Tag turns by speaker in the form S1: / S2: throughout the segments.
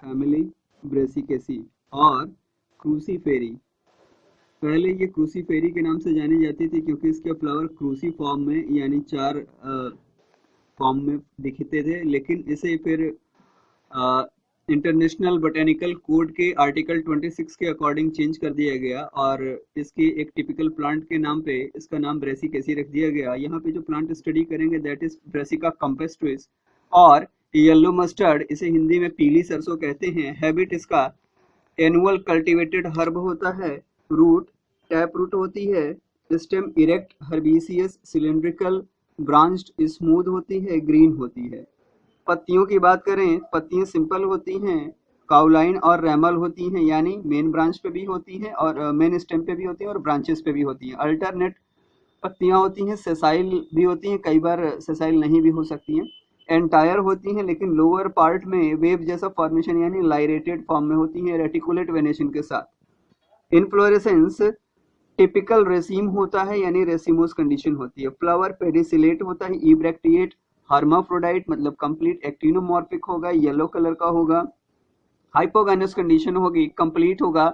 S1: Family Brassicaceae और क्रूसीफेरी। पहले ये क्रूसीफेरी के नाम से जानी जाती थी क्योंकि इसके फ्लावर क्रूसी फॉर्म में यानी चार फॉर्म में दिखते थे, लेकिन इसे फिर इंटरनेशनल बोटेनिकल कोड के आर्टिकल 26 के अकॉर्डिंग चेंज कर दिया गया और इसकी एक टिपिकल प्लांट के नाम पे इसका नाम ब्रेसिकेसी रख दिया गया। यहाँ पे जो प्लांट स्टडी करेंगे दैट इज ब्रेसिका कंपेस्ट्रिस और येलो मस्टर्ड, इसे हिंदी में पीली सरसों कहते हैं। हैबिट इसका एनुअल कल्टीवेटेड हर्ब होता है। रूट टैप रूट होती है। Stem erect herbaceous cylindrical branched smooth होती है, ग्रीन होती है। पत्तियों की बात करें, पत्तियां सिंपल होती हैं, काउलाइन और रैमल होती हैं, यानी मेन ब्रांच पे भी होती हैं और मेन स्टेम पे भी होती हैं और ब्रांचेस पे भी होती हैं। अल्टरनेट पत्तियां होती हैं, सेसाइल भी होती हैं, कई बार सेसाइल नहीं भी हो सकती हैं। एंटायर होती हैं लेकिन लोअर पार्ट में वेव जैसा फॉर्मेशन यानी लाइरेटेड फॉर्म में होती हैं रेटिकुलेट वेनेशन के साथ। इनफ्लोरेसेंस टिपिकल रेसिम होता है यानी रेसिमोस कंडीशन होती है। फ्लावर पेडिसिलेट होता है, इब्रेक्टिएट, हर्माफ्रोडाइट मतलब कंप्लीट एक्टिनोमॉर्फिक होगा, येलो कलर का होगा। हाइपोगाइनस कंडीशन होगी, कंप्लीट होगा,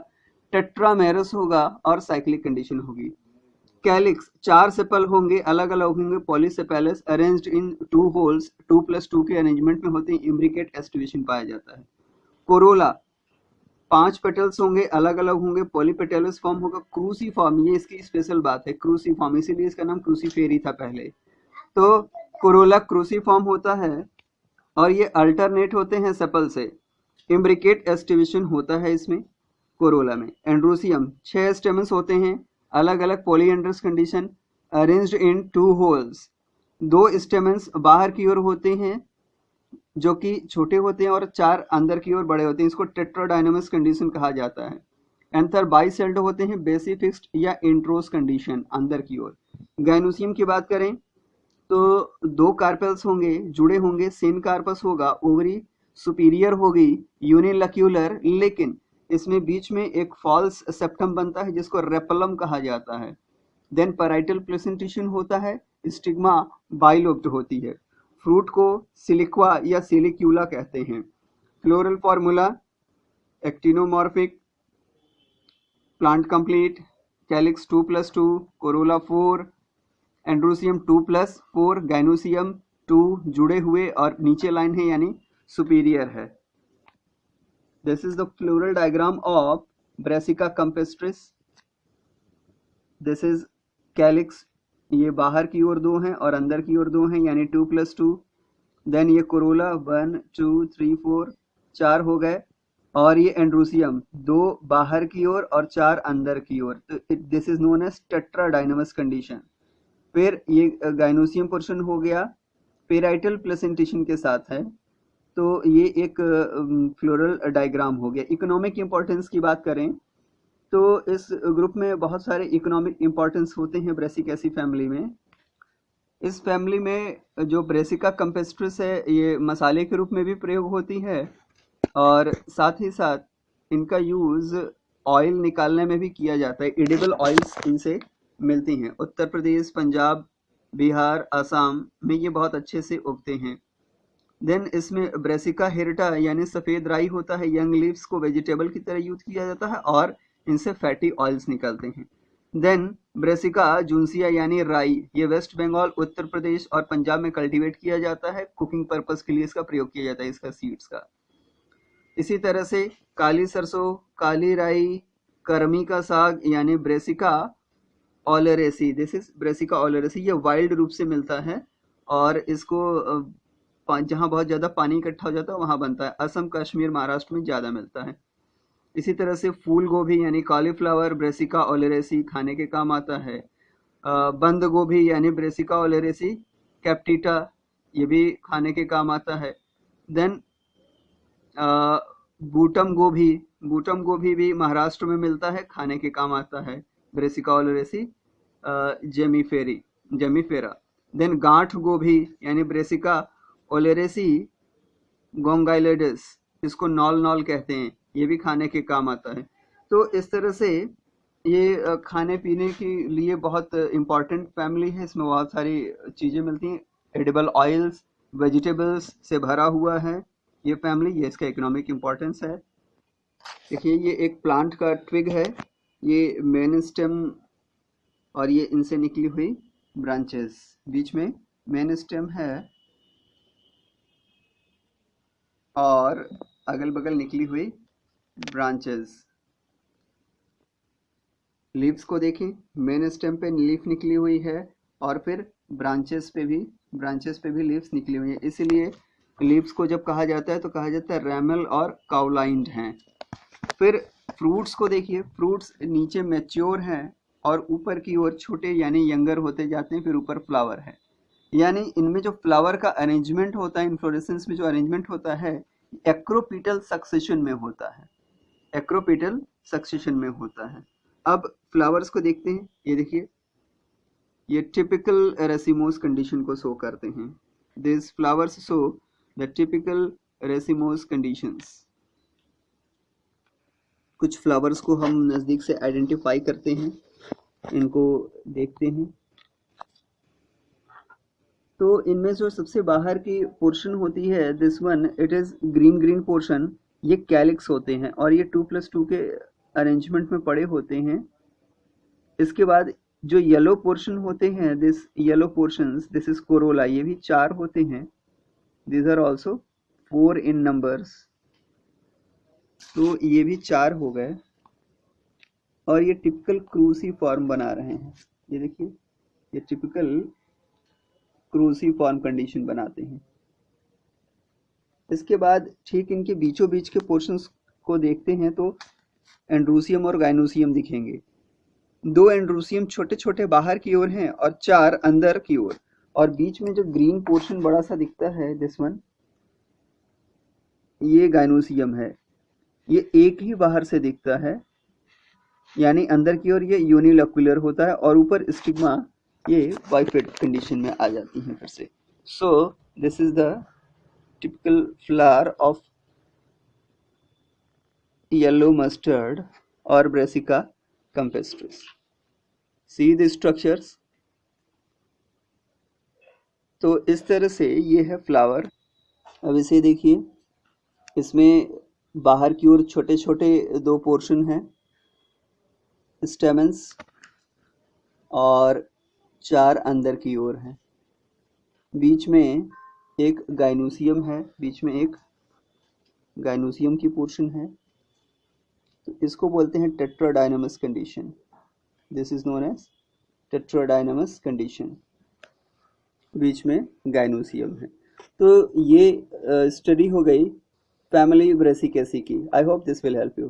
S1: टेट्रामेरस होगा और साइक्लिक कंडीशन होगी। कैलिक्स 4 सेपल होंगे, अलग अलग होंगे, पॉलीसेपेलस, अरेंज्ड इन 2 होल्स, 2+2 के अरेंजमेंट में होते हैं, इम्ब्रिकेट एस्टिवेशन पाया जाता है। कोरोला 5 पेटल्स होंगे, अलग अलग होंगे, पॉलीपेटलस फॉर्म होगा, क्रूसीफॉर्म, ये इसकी स्पेशल बात है, क्रूसीफॉर्म, इसीलिए इसका नाम क्रूसीफेरी था पहले। तो कोरोला क्रूसीफॉर्म होता है और ये अल्टरनेट होते हैं सेपल से। इम्ब्रिकेट एस्टिवेशन होता है इसमें कोरोला में। एंड्रोसियम 6 स्टेमन्स होते हैं, अलग अलग polyandrous condition, arranged in 2 holes. 2 stamens बाहर की ओर होते हैं जो कि छोटे होते हैं और 4 अंदर की ओर बड़े होते हैं, इसको टेट्राडाइनमस कंडीशन कहा जाता है। एंथर बाइसेल्ड होते हैं, बेसिफिक्स्ड या इंट्रोस कंडीशन अंदर की ओर। गाइनोसियम की बात करें तो 2 कार्पेल्स होंगे, जुड़े होंगे, सेन कार्पस होगा, ओवरी सुपीरियर होगी, यूनिलक्यूलर, लेकिन इसमें बीच में एक फॉल्स सेप्टम बनता है जिसको रेपलम कहा जाता है। देन पैराइटल प्लेसेंटेशन होता है, स्टिग्मा बाइलोब्ड होती है। फ्रूट को सिलिक्वा या सिलिक्यूला कहते हैं। Floral formula actinomorphic, plant complete, calyx 2+2, Corolla 4, androecium 2+4, gynoecium 2, जुड़े हुए और नीचे लाइन है यानी सुपीरियर है। This is the floral diagram of Brassica campestris. This is calyx, ये बाहर की ओर 2 हैं और अंदर की ओर 2 हैं यानी 2+2। देन ये कोरोला 1 2 3 4, 4 हो गए, और ये एंड्रोसियम 2 बाहर की ओर और 4 अंदर की ओर, तो this is known as tetradynamous condition. फिर ये गाइनोसियम पोर्शन हो गया, पेराइटल प्लेसेंटेशन के साथ है, तो ये एक फ्लोरल डायग्राम हो गया। इकोनॉमिक इंपॉर्टेंस की बात करें तो इस ग्रुप में बहुत सारे इकोनॉमिक इंपॉर्टेंस होते हैं ब्रेसिकेसी फैमिली में। इस फैमिली में जो ब्रेसिका कंपेस्ट्रिस है ये मसाले के रूप में भी प्रयोग होती है और साथ ही साथ इनका यूज ऑयल निकालने में भी किया जाता है। एडिबल ऑयल्स इनसे मिलती हैं। उत्तर प्रदेश, पंजाब, बिहार, असम में ये बहुत अच्छे से उगते हैं। देन इसमें ब्रेसिका हिरटा यानी सफ़ेद राई होता है, यंग लीव्स को वेजिटेबल की तरह यूज किया जाता है और इनसे फैटी ऑयल्स निकलते हैं। देन ब्रेसिका जूनसिया यानी राई, ये वेस्ट बंगाल, उत्तर प्रदेश और पंजाब में कल्टीवेट किया जाता है, कुकिंग पर्पस के लिए इसका प्रयोग किया जाता है, इसका सीड्स का। इसी तरह से काली सरसों, काली राई, करमी का साग यानी ब्रेसिका ओलेरेसी, दिस इज ब्रेसिका ओलेरेसी, ये वाइल्ड रूप से मिलता है और इसको जहाँ बहुत ज़्यादा पानी इकट्ठा हो जाता है वहाँ बनता है। असम, कश्मीर, महाराष्ट्र में ज़्यादा मिलता है। इसी तरह से फूल गोभी यानी कॉलीफ्लावर, ब्रेसिका ओलेरेसी, खाने के काम आता है। बंद गोभी यानी ब्रेसिका ओलेरेसी कैप्टिटा, ये भी खाने के काम आता है। देन बूटम गोभी भी महाराष्ट्र में मिलता है, खाने के काम आता है, ब्रेसिका ओलेरेसी जेमिफेरा। देन गांठ गोभी यानी ब्रेसिका ओलेरेसी गोंगाइलेडस, इसको नॉल कहते हैं, ये भी खाने के काम आता है। तो इस तरह से ये खाने पीने के लिए बहुत इम्पॉर्टेंट फैमिली है, इसमें बहुत सारी चीज़ें मिलती हैं। एडिबल ऑयल्स, वेजिटेबल्स से भरा हुआ है। ये फैमिली, ये इसका इकोनॉमिक इम्पोर्टेंस है। देखिए ये एक प्लांट का ट्विग है, ये मेन स्टेम और ये इनसे निकली हुई ब्रांचेस, बीच में मेन स्टेम है और अगल बगल निकली हुई ब्रांचेस। लीव्स को देखें, मेन स्टेम पे लीफ निकली हुई है और फिर ब्रांचेस पे भी लीव्स निकली हुई है, इसीलिए लीव्स को जब कहा जाता है तो कहा जाता है रैमल और काउलाइंड हैं। फिर फ्रूट्स को देखिए, फ्रूट्स नीचे मैच्योर हैं और ऊपर की ओर छोटे यानी यंगर होते जाते हैं, फिर ऊपर फ्लावर है। यानी इनमें जो फ्लावर का अरेंजमेंट होता है, इन्फ्लोरेसेंस में जो अरेंजमेंट होता है, एक्रोपीटल सक्सेशन में होता है, एक्रोपीटल सक्सेशन में होता है। अब फ्लावर्स को देखते हैं, ये देखिए ये टिपिकल रेसिमोस कंडीशन को शो करते हैं। This flowers show the typical racemose conditions. कुछ फ्लावर्स को हम नज़दीक से आइडेंटिफाई करते हैं, इनको देखते हैं। तो इनमें जो सबसे बाहर की पोर्शन होती है, this one it is green portion, ये कैलिक्स होते हैं और ये 2+2 के अरेंजमेंट में पड़े होते हैं। इसके बाद जो येलो पोर्शन होते हैं, this yellow portions, this is corolla, ये भी 4 होते हैं। This are also 4 in numbers, तो ये भी 4 हो गए और ये टिपिकल क्रूसी फॉर्म बना रहे हैं। ये देखिए ये टिपिकल क्रूसी फॉर्म कंडीशन बनाते हैं। इसके बाद ठीक इनके बीचों बीच के पोर्शंस को देखते हैं तो एंड्रूसियम और गाइनोसियम दिखेंगे। 2 एंड्रूसियम छोटे छोटे बाहर की ओर हैं और 4 अंदर की ओर, और बीच में जो ग्रीन पोर्शन बड़ा सा दिखता है, दिस वन, ये गाइनोसियम है। ये एक ही बाहर से दिखता है, यानी अंदर की ओर ये यूनिलोक्युलर होता है और ऊपर स्टिग्मा ये बाइफेट कंडीशन में आ जाती है फिर से। सो this is the typical flower of yellow mustard और Brassica campestris. See the structures. तो इस तरह से ये है फ्लावर। अब इसे देखिए, इसमें बाहर की ओर छोटे छोटे 2 पोर्शन हैं, स्टेमन्स, और 4 अंदर की ओर हैं। बीच में एक गाइनोसियम है, बीच में एक गाइनोसियम की पोर्शन है, तो इसको बोलते हैं tetradynamous condition. This is known as tetradynamous condition. बीच में गाइनोसियम है। तो ये स्टडी हो गई फैमिली ब्रेसिकेसी की। I hope this will help you.